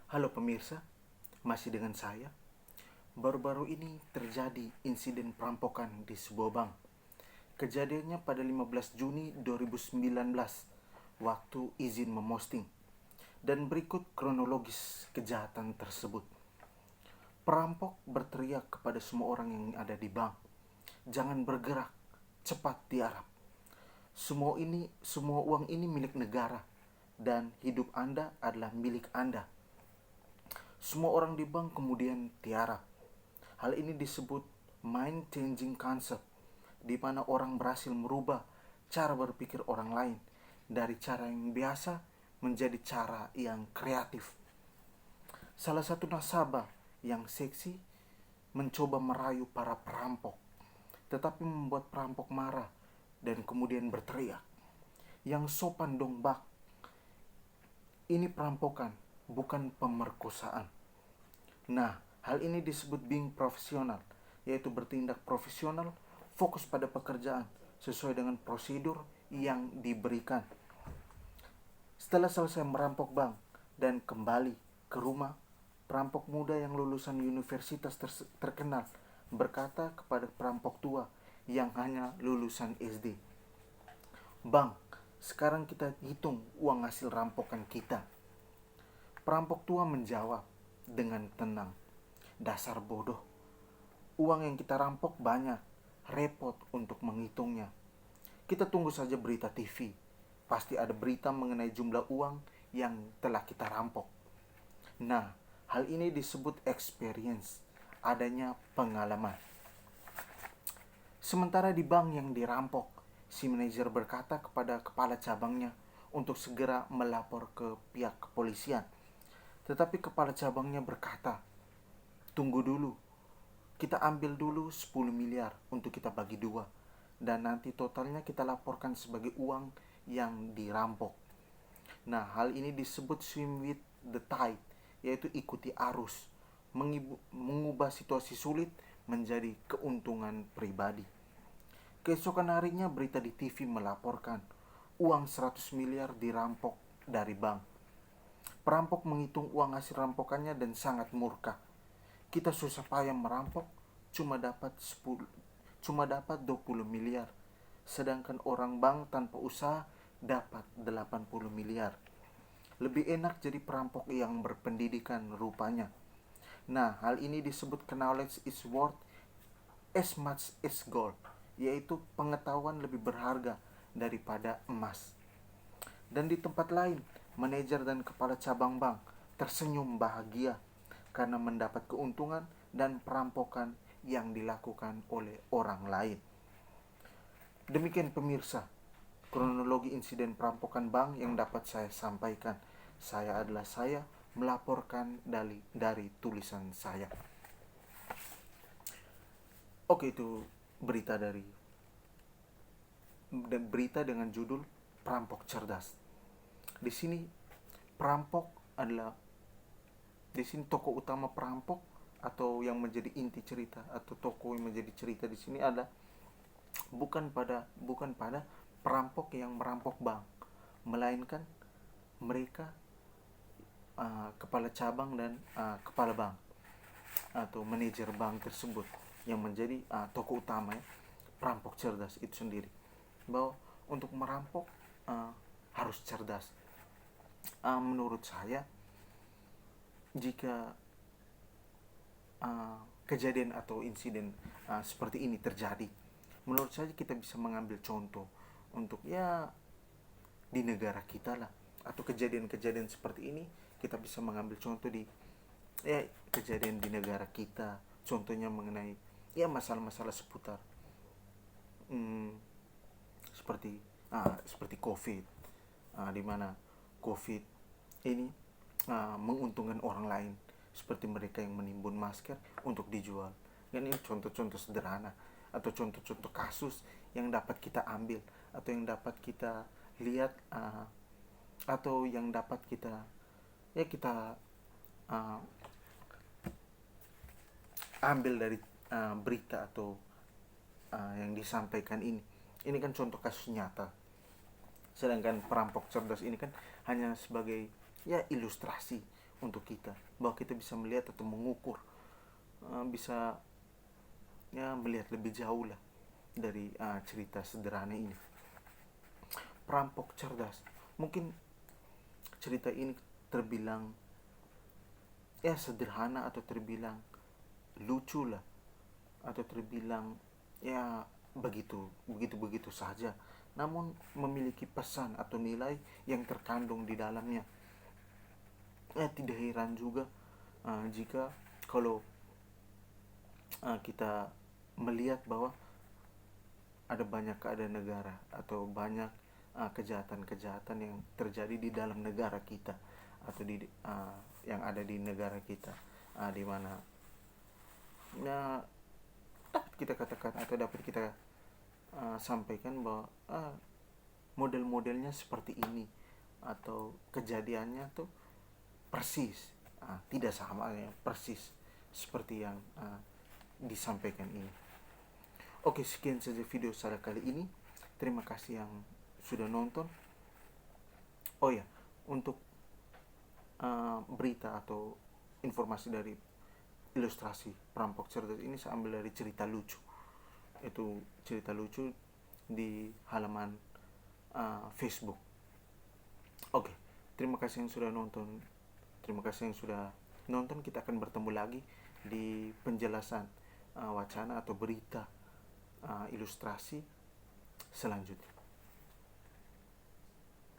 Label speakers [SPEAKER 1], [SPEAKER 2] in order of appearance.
[SPEAKER 1] Halo pemirsa, masih dengan saya. Baru-baru ini terjadi insiden perampokan di sebuah bank. Kejadiannya pada 15 Juni 2019, waktu izin memosting. Dan berikut kronologis kejahatan tersebut. Perampok berteriak kepada semua orang yang ada di bank, "Jangan bergerak, cepat tiarap. Semua uang ini milik negara dan hidup Anda adalah milik Anda." Semua orang di bank kemudian tiarap. Hal ini disebut mind changing concept, di mana orang berhasil merubah cara berpikir orang lain dari cara yang biasa menjadi cara yang kreatif. Salah satu nasabah yang seksi mencoba merayu para perampok, tetapi membuat perampok marah dan kemudian berteriak, "Yang sopan dong, Bak. Ini perampokan, bukan pemerkosaan." Nah, hal ini disebut being profesional, yaitu bertindak profesional, fokus pada pekerjaan, sesuai dengan prosedur yang diberikan. Setelah selesai merampok bank dan kembali ke rumah, perampok muda yang lulusan universitas terkenal berkata kepada perampok tua yang hanya lulusan SD, "Bang, sekarang kita hitung uang hasil rampokan kita." Perampok tua menjawab dengan tenang, "Dasar bodoh. Uang yang kita rampok banyak, repot untuk menghitungnya. Kita tunggu saja berita TV. Pasti ada berita mengenai jumlah uang yang telah kita rampok." Nah, hal ini disebut experience, adanya pengalaman. Sementara di bank yang dirampok, si manajer berkata kepada kepala cabangnya untuk segera melapor ke pihak kepolisian. Tetapi kepala cabangnya berkata, "Tunggu dulu, kita ambil dulu 10 miliar untuk kita bagi dua. Dan nanti totalnya kita laporkan sebagai uang yang dirampok." Nah, hal ini disebut swim with the tide, yaitu ikuti arus, mengubah situasi sulit menjadi keuntungan pribadi. Keesokan harinya berita di TV melaporkan uang 100 miliar dirampok dari bank. Perampok menghitung uang hasil rampokannya dan sangat murka. "Kita susah payah merampok, cuma dapat 20 miliar. Sedangkan orang bank tanpa usaha dapat 80 miliar. Lebih enak jadi perampok yang berpendidikan rupanya." Nah, hal ini disebut knowledge is worth as much as gold, yaitu pengetahuan lebih berharga daripada emas. Dan di tempat lain, manajer dan kepala cabang bank tersenyum bahagia karena mendapat keuntungan dan perampokan yang dilakukan oleh orang lain. Demikian pemirsa, kronologi insiden perampokan bank yang dapat saya sampaikan. Saya adalah saya melaporkan dari tulisan saya. Oke, itu berita dengan judul Perampok Cerdas. Di sini perampok adalah di sini tokoh utama perampok atau yang menjadi inti cerita atau tokoh yang menjadi cerita di sini adalah bukan pada perampok yang merampok bank, melainkan mereka kepala cabang dan kepala bank atau manajer bank tersebut yang menjadi tokoh utama ya, perampok cerdas itu sendiri. Bahwa untuk merampok harus cerdas. Menurut saya, jika kejadian atau insiden seperti ini terjadi, menurut saya kita bisa mengambil contoh untuk ya di negara kita lah, atau kejadian-kejadian seperti ini kita bisa mengambil contoh di kejadian di negara kita, contohnya mengenai ya masalah-masalah seputar seperti seperti COVID, di mana COVID ini menguntungkan orang lain, seperti mereka yang menimbun masker untuk dijual. Dan ini contoh-contoh sederhana atau contoh-contoh kasus yang dapat kita ambil atau yang dapat kita lihat atau yang dapat kita ambil dari berita atau yang disampaikan ini. Ini kan contoh kasus nyata. Sedangkan perampok cerdas ini kan hanya sebagai ya ilustrasi untuk kita, bahwa kita bisa melihat atau mengukur, bisa ya melihat lebih jauh lah dari cerita sederhana ini. Perampok cerdas. Mungkin cerita ini terbilang ya sederhana, atau terbilang lucu lah, atau terbilang ya begitu saja, namun memiliki pesan atau nilai yang terkandung di dalamnya. Tidak heran juga jika kalau kita melihat bahwa ada banyak keadaan negara atau banyak kejahatan-kejahatan yang terjadi di dalam negara kita, atau yang ada di negara kita, di mana dapat kita katakan atau dapat kita sampaikan bahwa model-modelnya seperti ini, atau kejadiannya tuh persis, tidak sama ya, persis seperti yang disampaikan ini. Oke, sekian saja video saya kali ini. Terima kasih yang sudah nonton. Oh ya, untuk berita atau informasi dari ilustrasi perampok cerdas ini saya ambil dari cerita lucu. Itu cerita lucu di halaman Facebook. Oke, terima kasih yang sudah nonton. Terima kasih yang sudah nonton. Kita akan bertemu lagi di penjelasan wacana atau berita ilustrasi selanjutnya.